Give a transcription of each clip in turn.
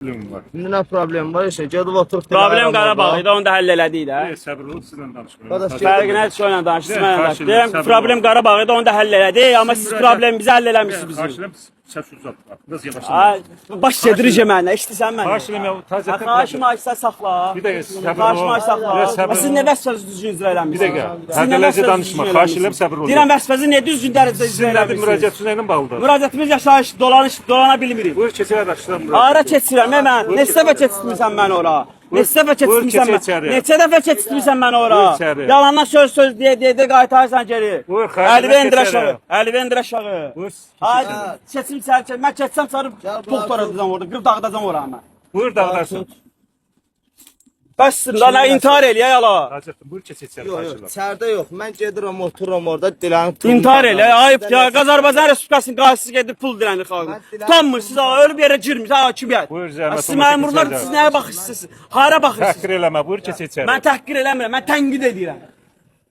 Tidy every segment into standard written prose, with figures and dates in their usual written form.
var. İndi nə problem var işte, gedib oturuq. Problem Qarabağ idi, onu da həll elədik də. Səbirli ol, sizlə danışmayın. Qardaş, Fərqi nədir söylə danışdınız, mən Qarşılayın, danışdım. səbirli Problem ol. Qarabağ idi, onu da həll elədik, amma siz problemimizi həll eləmişsiniz bizim. Karşılayım, səs uzatma. Biraz yavaşlayın. Ay, baş yedirəcəm mənə, işdirsən mənə. Karşılayım ya, tazətdən Xahişimi açsa saxla. Bir dəqiqə, səbirli ol. Xahişimi açsa Biraz saxla. səbirli Siz ol. nə vəsfəz düzgün icra Bir eləmişsiniz? dəqiqə, Siz nə həddələzi vəsfəz danışma. düzgün Karşılayım, eləmişsiniz? səbirli ol. Deyirəm vəsfəzi nə düzgün dərəcədə icra Sizin nədir eləmişsiniz? müraciətiniz ilə bağlıdır? Müraciətimiz yaşayış, dolana bilmirik. Buyur, keçir araşdıran Ara keçirəm, mən. Neçə dəfə keçirtmirsən məni ora? Neçə dəfə keçirmirsən keç mən? içəri. Neçə dəfə keçirmirsən məni ora? Buyur içəri. Yalandan söz deyə qaytarsan geri. Buyur, xaricə Əlvi endir keç aşağı. içəri. Əlvi endir aşağı. Buyur, Haydi, keçim sən, mən keçsəm sarıb doktor edəcəm orada, qırıb dağıdacam oranı mən. Buyur, dağdarsın. Bəssin lan, nə intihar eləyə yala. Hacəttin, buyur, keç içəri, Yox, yox, karşıla. içəridə yox. Mən gedirəm, otururam orada, dilənib. İntihar elə, ayıb ya. Azərbaycan Respublikasının qarşısı gedib pul dilənir xalqı. Utanmırsınız, ölüb yerə girmirsiniz, hakimiyyət. Buyur, zəhmət Siz olmasa məmurlar, keçəcək. siz nəyə baxırsınız? Hara baxırsınız? Təhqir eləmə, buyur, keç içəri. Mən təhqir eləmirəm, mən tənqid edirəm.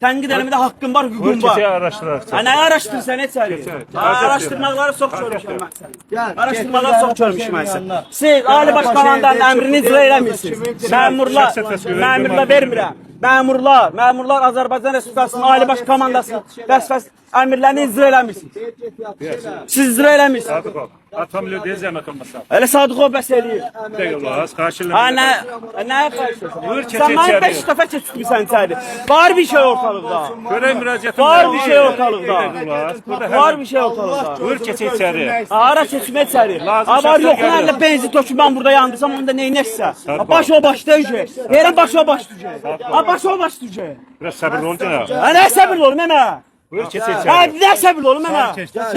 Tənqid eləmədə haqqım var, Buyur, hüququm keçir var. araşdırarsan. Nə araşdırırsan, ne çəlir? Araşdırmaları çox görmüşəm mən səni. Araşdırmaları çox görmüşəm mən səni. Siz Ali Baş Komandanın əmrini icra eləmirsiniz. Məmurlar vermirəm. Məmurlar Azərbaycan Respublikasının Ali Baş Komandasının vəzifəs əmrlərini icra eləmirsiniz. Siz icra eləmirsiniz. Sadık ol. Atam ilə deyə zəhmət olmasa. Elə Sadıqov bəs eləyir. Bir dəqiqə olar, karşıla. Ha nəyə qarşılaşırsan? Buyur, keç Sən içəri. mənə 5 dəfə keçirtmirsən içəri. Var bir şey ortalıqda. Görək müraciətin. Var bir şey ortalıqda. Burada Var bir şey ortalıqda. Buyur, keç içəri. Ara seçime içeri. Lazım Var şartlar yok geliyor. nerede benzin töküm ben burada yandırsam onu da neynəsə. Baş o baş döyecek. Yerən baş o baş döyecek. Ha baş o baş döyecek. Biraz səbirli ol cənab. Ha nə səbirli olum mənə? Buyur, keç Ha içəri. nə səbirli olum mənə?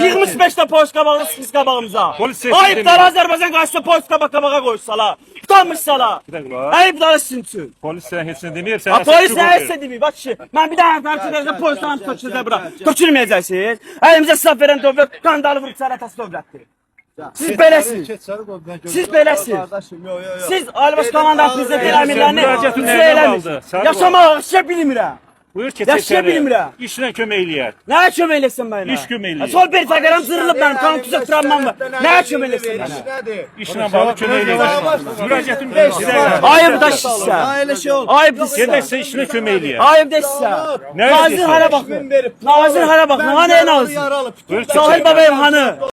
25 də polis qabağı siz qabağımıza. Polis sesi Ayıblar demiyor. Azərbaycan qarşısında polis qabağa qoysalar. Tutanmışsalar. Bir dəqiqə olar. Ayıblar sizin üçün. Polis sənə heç nə demir, Ha sənə polis çubuq nə verir. istədi bax ki, mən bir daha tartışacağım polisdən töküləcək bura. Tökülməyəcəksiniz. Əlimizə silah verən dövlət qandalı vurub sərətəsi dövlətdir. Siz beləsiniz. Siz beləsiniz. Qardaşım, yox, yox, yox. Siz Ali Baş Komandan prezident əmirlərini müraciətin icra nəyindən eləmirsiniz. aldı? Sağ ol. Yaşamaq işə bilmirəm. Buyur, keç Yaşaya içəri. bilmirəm. İşlə kömək eləyər. Nəyə kömək eləsin mənə? İş kömək eləyir. Sol bir təqərəm zırılıb mənim, kontusiya travmam var. Nəyə kömək eləsin mənə? İşlə bağlı kömək eləyər. Müraciətin bir dəqiqə. Ayıb da sizsə. Elə şey oldu. Ayıb da sizsə. Gedək sən işlə kömək eləyər. Ayıb da sizsə. Nə Nazir edirsən? hara baxın. Nazir hara baxın. Hani en nazir? Buyur, keç Sahil içəri. babayım hanı?